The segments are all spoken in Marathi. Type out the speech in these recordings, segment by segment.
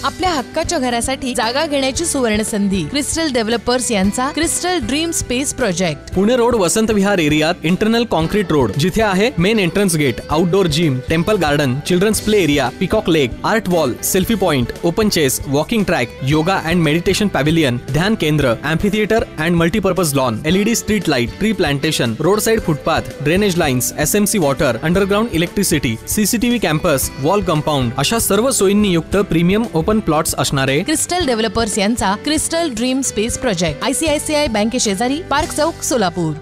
आपल्या हक्काच्या घरासाठी जागा घेण्याची सुवर्ण संधी। क्रिस्टल डेव्हलपर्स यांचा crystal dream space project. Pune road Vasant Vihar एरियात इंटरनल कॉन्क्रीट रोड, जिथे आहे main entrance gate, outdoor gym, temple garden, children's play area, peacock lake, art wall, selfie point, open chess, walking track, yoga and meditation pavilion, ध्यान केंद्र, amphitheatre and multipurpose lawn, LED street light, tree plantation, road side footpath, drainage lines, SMC water, underground electricity, CCTV campus, wall compound अशा सर्व सोयींनी युक्त प्रीमियम ओपन प्लॉट्स असणारे क्रिस्टल डेव्हलपर्स यांचा crystal dream space project, ICICI बँके शेजारी, पार्क चौक, सोलापूर।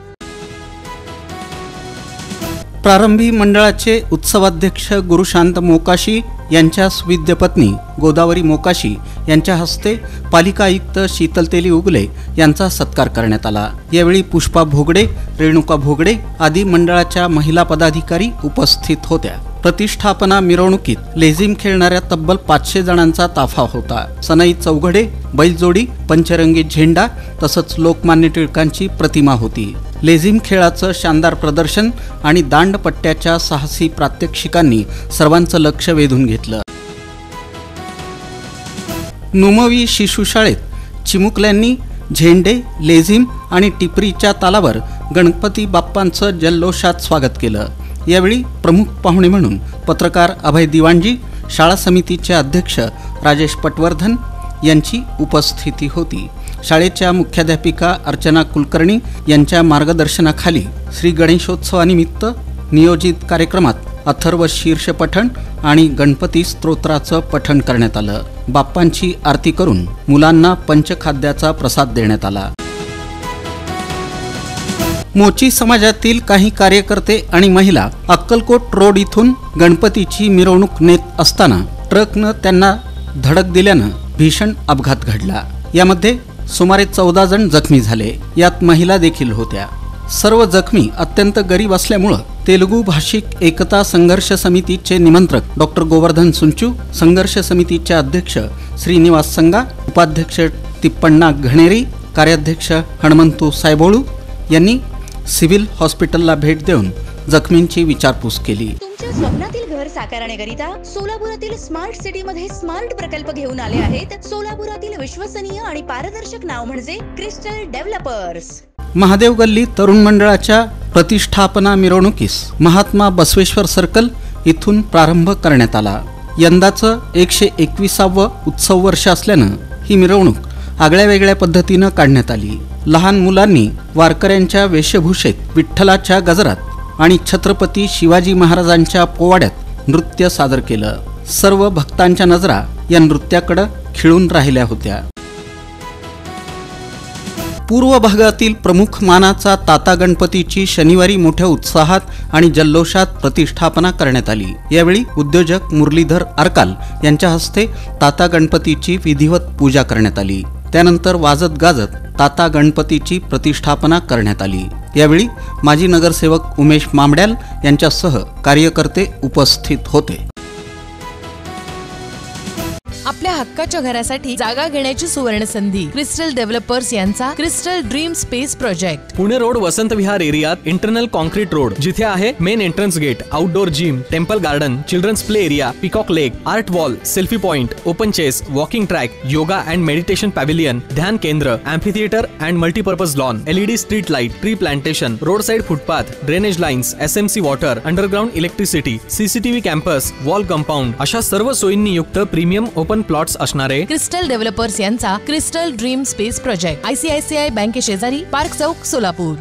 प्रारंभी मंडळाचे उत्सवाध्यक्ष गुरुशांत मोकाशी यांच्या सुविद्य पत्नी गोदावरी मोकाशी यांच्या हस्ते पालिका आयुक्त शीतल तेली उगले यांचा सत्कार करण्यात आला। यावेळी पुष्पा भोगडे, रेणुका भोगडे आदी मंडळाच्या महिला पदाधिकारी उपस्थित होत्या। प्रतिष्ठापना मिरवणुकीत लेझिम खेळणाऱ्या तब्बल 500 जणांचा ताफा होता। सनई चौघडे, बैलजोडी, पंचरंगी झेंडा तसंच लोकमान्य टिळकांची प्रतिमा होती। लेझिम खेळाचं शानदार प्रदर्शन आणि दांडपट्ट्याच्या साहसी प्रात्यक्षिकांनी सर्वांचं लक्ष वेधून घेतलं। नुमवी शिशुशाळेत चिमुकल्यांनी झेंडे, लेझिम आणि टिपरीच्या तालावर गणपती बाप्पांचं जल्लोषात स्वागत केलं। यावेळी प्रमुख पाहुणे म्हणून पत्रकार अभय दिवाणजी, शाळा समितीचे अध्यक्ष राजेश पटवर्धन यांची उपस्थिती होती। शाळेच्या मुख्याध्यापिका अर्चना कुलकर्णी यांच्या मार्गदर्शनाखाली श्री गणेशोत्सवानिमित्त नियोजित कार्यक्रमात अथर्व शीर्ष पठण आणि गणपती स्तोत्राचं पठण करण्यात आलं। बाप्पांची आरती करून मुलांना पंचखाद्याचा प्रसाद देण्यात आला। मोची समाजातील काही कार्यकर्ते आणि महिला अक्कलकोट रोड इथून गणपतीची मिरवणूक नेत असताना ट्रकनं त्यांना धडक दिल्यानं भीषण अपघात घडला। यामध्ये सुमारे 14 जण जखमी झाले, यात महिला देखील होत्या। सर्व जखमी अत्यंत गरीब असल्यामुळे तेलुगू भाषिक एकता संघर्ष समितीचे निमंत्रक डॉक्टर गोवर्धन सुंचू, संघर्ष समितीचे अध्यक्ष श्रीनिवास संगा, उपाध्यक्ष तिप्पण्णा घणेरी, कार्याध्यक्ष हनुमंतू सायबोळू यांनी सिव्हिल हॉस्पिटलला भेट देऊन जखमींची विचारपूस केली। तुमच्या स्वप्नातील घर साकारण्याकरिता सोलापुरातील स्मार्ट सिटी मध्ये स्मार्ट प्रकल्प घेऊन आले आहेत। सोलापुरातील विश्वसनीय आणि पारदर्शक नाव म्हणजे क्रिस्टल डेव्हलपर्स। महादेव गल्ली तरुण मंडळाच्या प्रतिष्ठापना मिरवणुकीस महात्मा बसवेश्वर सर्कल इथून प्रारंभ करण्यात आला। यंदाचं 121वे उत्सव वर्ष असल्यानं ही मिरवणूक आगळ्या वेगळ्या पद्धतीनं काढण्यात आली। लहान मुलांनी वारकऱ्यांच्या वेशभूषेत, विठ्ठलाच्या गजरात आणि छत्रपती शिवाजी महाराजांच्या पोवाड्यात नृत्य सादर केलं। सर्व भक्तांच्या नजरा या नृत्याकडे खिळून राहिल्या होत्या। पूर्व भागातील प्रमुख मानाचा ताता गणपतीची शनिवारी मोठ्या उत्साहात आणि जल्लोषात प्रतिष्ठापना करण्यात आली। यावेळी उद्योजक मुरलीधर आरकाल यांच्या हस्ते ताता गणपतीची विधिवत पूजा करण्यात आली। त्यानंतर वाजत गाजत ताता गणपतीची प्रतिष्ठापना करण्यात आली। यावेळी माजी नगरसेवक उमेश मामड्याल यांच्यासह कार्यकर्ते उपस्थित होते। आपल्या हक्काच्या घरासाठी जागा घेण्याची सुवर्ण संधी। क्रिस्टल डेव्हलपर्स यांचा crystal dream space project. Pune road Vasant Vihar एरियात इंटरनल कॉन्क्रीट रोड, जिथे आहे main entrance gate, outdoor gym, temple garden, children's play area, peacock lake, art wall, selfie point, open chess, walking track, yoga and meditation pavilion, ध्यान केंद्र, amphitheatre and multipurpose lawn, LED street light, tree plantation, road side footpath, drainage lines, SMC water, underground electricity, CCTV campus, wall compound अशा सर्व सोयींनी युक्त प्रीमियम ओपन प्लॉट्स असणारे क्रिस्टल डेव्हलपर्स यांचा crystal dream space project, ICICI बँके शेजारी, पार्क चौक, सोलापूर।